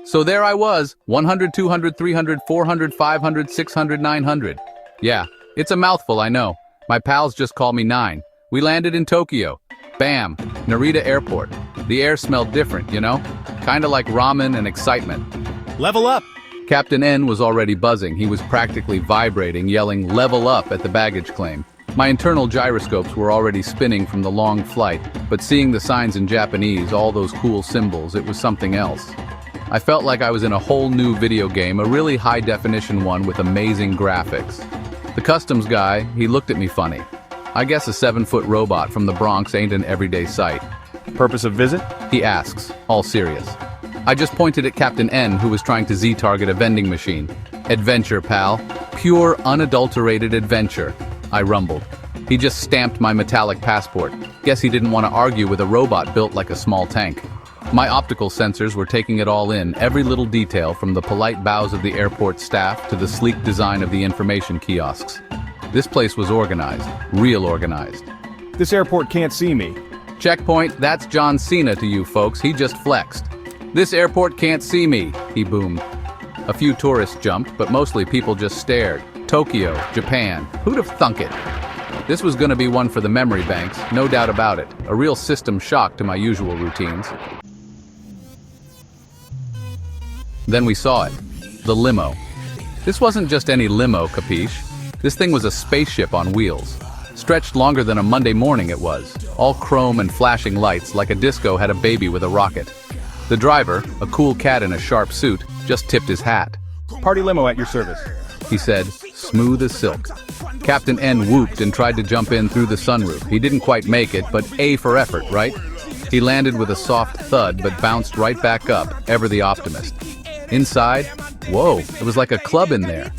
So there I was, 100, 200, 300, 400, 500, 600, 900. Yeah, it's a mouthful, I know. My pals just call me 9. We landed in Tokyo. Bam, Narita Airport. The air smelled different, you know? Kinda like ramen and excitement. Level up! Captain N was already buzzing. He was practically vibrating, yelling "level up" at the baggage claim. My internal gyroscopes were already spinning from the long flight, but seeing the signs in Japanese, all those cool symbols, it was something else. I felt like I was in a whole new video game, a really high-definition one with amazing graphics. The customs guy, he looked at me funny. I guess a 7-foot robot from the Bronx ain't an everyday sight. Purpose of visit? He asks, all serious. I just pointed at Captain N, who was trying to Z-target a vending machine. Adventure, pal. Pure, unadulterated adventure, I rumbled. He just stamped my metallic passport. Guess he didn't want to argue with a robot built like a small tank. My optical sensors were taking it all in, every little detail from the polite bows of the airport staff to the sleek design of the information kiosks. This place was organized, real organized. This airport can't see me. Checkpoint, that's John Cena to you folks, he just flexed. This airport can't see me, he boomed. A few tourists jumped, but mostly people just stared. Tokyo, Japan, who'd have thunk it? This was gonna be one for the memory banks, no doubt about it. A real system shock to my usual routines. Then we saw it. The limo. This wasn't just any limo, capiche? This thing was a spaceship on wheels. Stretched longer than a Monday morning it was. All chrome and flashing lights, like a disco had a baby with a rocket. The driver, a cool cat in a sharp suit, just tipped his hat. Party limo at your service, He said, smooth as silk. Captain N whooped and tried to jump in through the sunroof. He didn't quite make it, but A for effort, right? He landed with a soft thud, but bounced right back up, ever the optimist. Inside, whoa, it was like a club in there.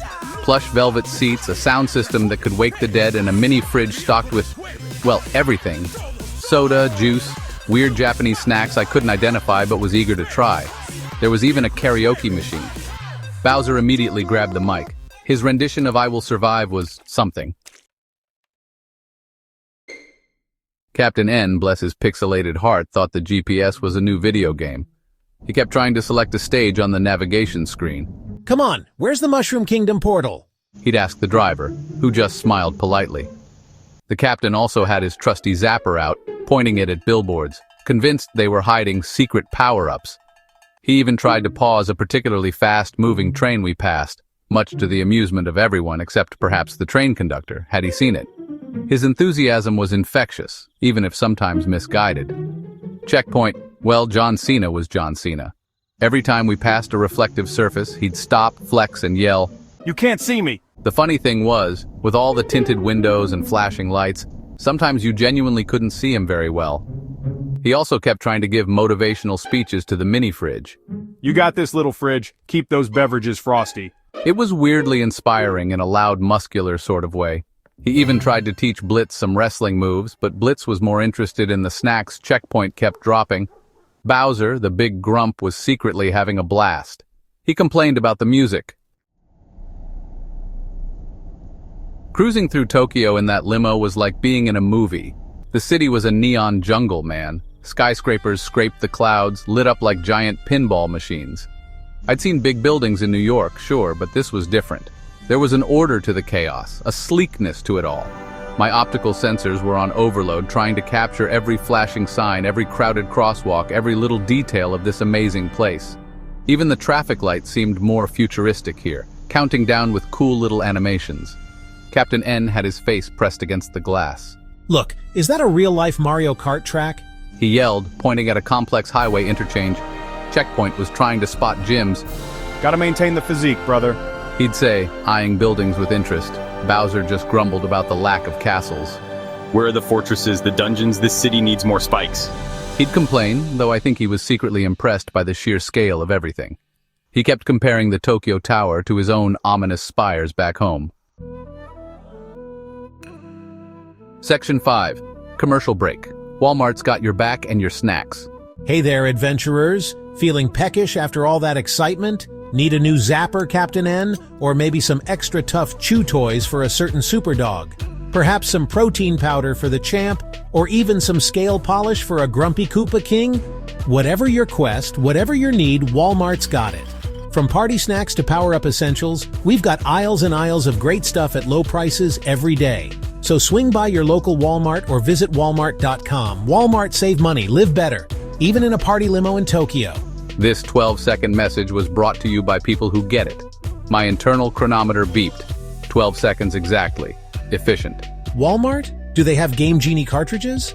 Plush velvet seats, a sound system that could wake the dead, and a mini fridge stocked with, well, everything. Soda, juice, weird Japanese snacks I couldn't identify but was eager to try. There was even a karaoke machine. Bowser immediately grabbed the mic. His rendition of I Will Survive was something. Captain N, bless his pixelated heart, thought the GPS was a new video game. He kept trying to select a stage on the navigation screen. Come on, where's the Mushroom Kingdom portal? He'd ask the driver, who just smiled politely. The captain also had his trusty zapper out, pointing it at billboards, convinced they were hiding secret power-ups. He even tried to pause a particularly fast-moving train we passed, much to the amusement of everyone except perhaps the train conductor, had he seen it. His enthusiasm was infectious, even if sometimes misguided. Checkpoint, well, John Cena was John Cena. Every time we passed a reflective surface, he'd stop, flex, and yell, You can't see me! The funny thing was, with all the tinted windows and flashing lights, sometimes you genuinely couldn't see him very well. He also kept trying to give motivational speeches to the mini-fridge. You got this, little fridge. Keep those beverages frosty. It was weirdly inspiring in a loud, muscular sort of way. He even tried to teach Blitz some wrestling moves, but Blitz was more interested in the snacks Checkpoint kept dropping. Bowser, the big grump, was secretly having a blast. He complained about the music. Cruising through Tokyo in that limo was like being in a movie. The city was a neon jungle, man. Skyscrapers scraped the clouds, lit up like giant pinball machines. I'd seen big buildings in New York, sure, but this was different. There was an order to the chaos, a sleekness to it all. My optical sensors were on overload, trying to capture every flashing sign, every crowded crosswalk, every little detail of this amazing place. Even the traffic lights seemed more futuristic here, counting down with cool little animations. Captain N had his face pressed against the glass. Look, is that a real-life Mario Kart track? He yelled, pointing at a complex highway interchange. Checkpoint was trying to spot gyms. Gotta maintain the physique, brother. He'd say, eyeing buildings with interest. Bowser just grumbled about the lack of castles. Where are the fortresses, the dungeons? This city needs more spikes. He'd complain, though I think he was secretly impressed by the sheer scale of everything. He kept comparing the Tokyo Tower to his own ominous spires back home. Section 5. Commercial break. Walmart's got your back and your snacks. Hey there, adventurers. Feeling peckish after all that excitement? Need a new zapper, Captain N? Or maybe some extra tough chew toys for a certain super dog? Perhaps some protein powder for the champ, or even some scale polish for a grumpy Koopa King? Whatever your quest, whatever your need, Walmart's got it. From party snacks to power-up essentials, we've got aisles and aisles of great stuff at low prices every day. So swing by your local Walmart or visit walmart.com. Walmart, save money, live better, even in a party limo in Tokyo. This 12-second message was brought to you by people who get it. My internal chronometer beeped. 12 seconds exactly. Efficient. Walmart? Do they have Game Genie cartridges?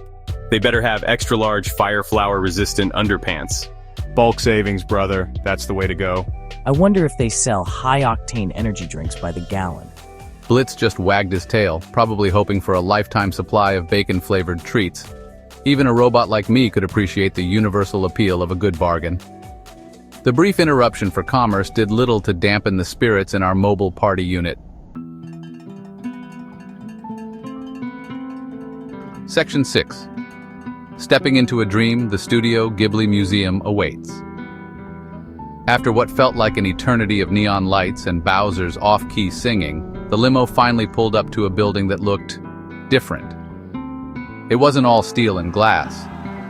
They better have extra-large fire flower-resistant underpants. Bulk savings, brother. That's the way to go. I wonder if they sell high-octane energy drinks by the gallon. Blitz just wagged his tail, probably hoping for a lifetime supply of bacon-flavored treats. Even a robot like me could appreciate the universal appeal of a good bargain. The brief interruption for commerce did little to dampen the spirits in our mobile party unit. Section 6. Stepping into a dream, the Studio Ghibli Museum awaits. After what felt like an eternity of neon lights and Bowser's off-key singing, the limo finally pulled up to a building that looked different. It wasn't all steel and glass.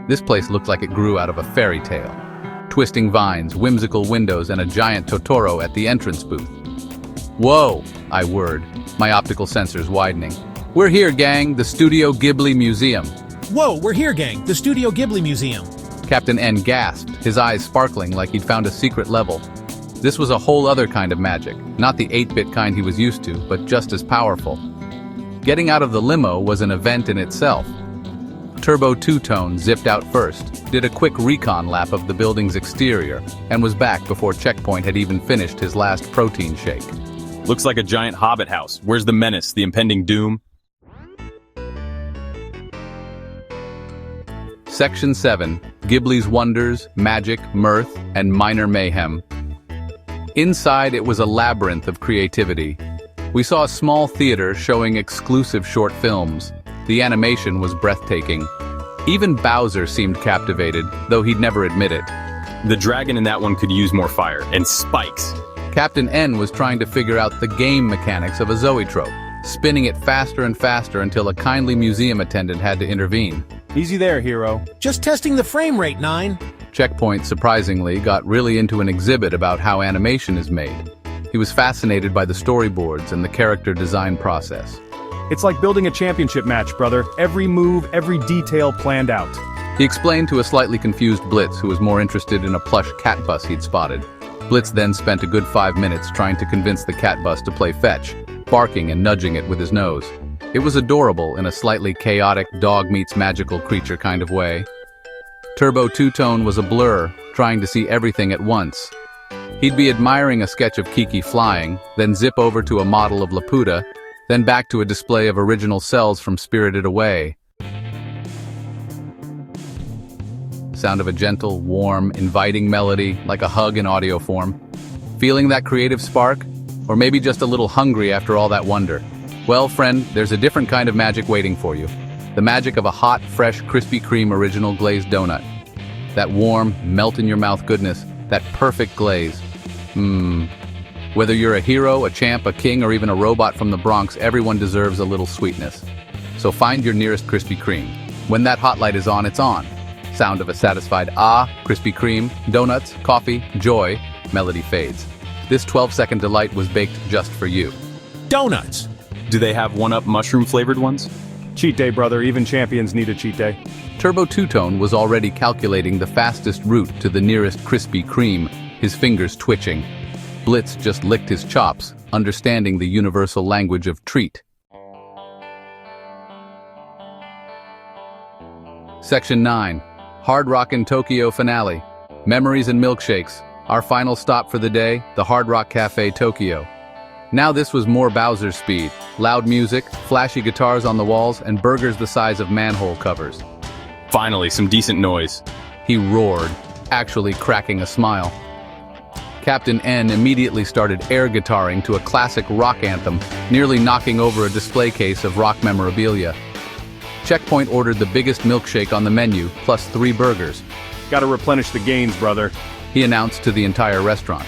This place looked like it grew out of a fairy tale. Twisting vines, whimsical windows, and a giant Totoro at the entrance booth. "Whoa," I whirred, my optical sensors widening. "We're here, gang, the Studio Ghibli Museum." Whoa, we're here, gang, the Studio Ghibli Museum. Captain N gasped, his eyes sparkling like he'd found a secret level. This was a whole other kind of magic, not the 8-bit kind he was used to, but just as powerful. Getting out of the limo was an event in itself. Turbo Two-Tone zipped out first, did a quick recon lap of the building's exterior, and was back before Checkpoint had even finished his last protein shake. Looks like a giant hobbit house. Where's the menace, the impending doom? Section 7. Ghibli's Wonders, Magic, Mirth, and Minor Mayhem. Inside, it was a labyrinth of creativity. We saw a small theater showing exclusive short films. The animation was breathtaking. Even Bowser seemed captivated, though he'd never admit it. The dragon in that one could use more fire, and spikes. Captain N was trying to figure out the game mechanics of a zoetrope, spinning it faster and faster until a kindly museum attendant had to intervene. Easy there, hero. Just testing the frame rate, 9. Checkpoint, surprisingly, got really into an exhibit about how animation is made. He was fascinated by the storyboards and the character design process. It's like building a championship match, brother. Every move, every detail planned out. He explained to a slightly confused Blitz, who was more interested in a plush cat bus he'd spotted. Blitz then spent a good 5 minutes trying to convince the cat bus to play fetch, barking and nudging it with his nose. It was adorable in a slightly chaotic dog-meets-magical creature kind of way. Turbo Two-Tone was a blur, trying to see everything at once. He'd be admiring a sketch of Kiki flying, then zip over to a model of Laputa, then back to a display of original cells from Spirited Away. Sound of a gentle, warm, inviting melody, like a hug in audio form. Feeling that creative spark? Or maybe just a little hungry after all that wonder? Well, friend, there's a different kind of magic waiting for you. The magic of a hot, fresh, Krispy Kreme original glazed donut. That warm, melt-in-your-mouth goodness, that perfect glaze. Whether you're a hero, a champ, a king, or even a robot from the Bronx, everyone deserves a little sweetness. So find your nearest Krispy Kreme. When that hot light is on, it's on. Sound of a satisfied Krispy Kreme, donuts, coffee, joy, melody fades. This 12-second delight was baked just for you. Donuts! Do they have one-up mushroom-flavored ones? Cheat day, brother. Even champions need a cheat day. Turbo Two-Tone was already calculating the fastest route to the nearest Krispy Kreme, his fingers twitching. Blitz just licked his chops, understanding the universal language of treat. Section 9. Hard Rockin' Tokyo Finale. Memories and Milkshakes. Our final stop for the day, the Hard Rock Cafe Tokyo. Now this was more Bowser speed. Loud music, flashy guitars on the walls, and burgers the size of manhole covers. Finally, some decent noise. He roared, actually cracking a smile. Captain N immediately started air guitaring to a classic rock anthem, nearly knocking over a display case of rock memorabilia. Checkpoint ordered the biggest milkshake on the menu, plus 3 burgers. Gotta replenish the gains, brother. He announced to the entire restaurant.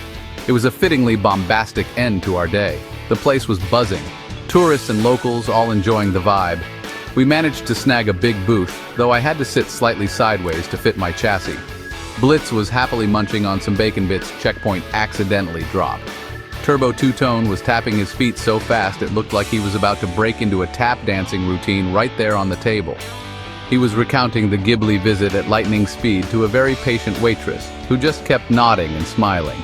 It was a fittingly bombastic end to our day. The place was buzzing. Tourists and locals all enjoying the vibe. We managed to snag a big booth, though I had to sit slightly sideways to fit my chassis. Blitz was happily munching on some bacon bits Checkpoint accidentally dropped. Turbo Two-Tone was tapping his feet so fast it looked like he was about to break into a tap dancing routine right there on the table. He was recounting the Ghibli visit at lightning speed to a very patient waitress, who just kept nodding and smiling.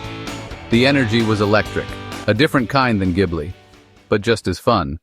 The energy was electric, a different kind than Ghibli, but just as fun.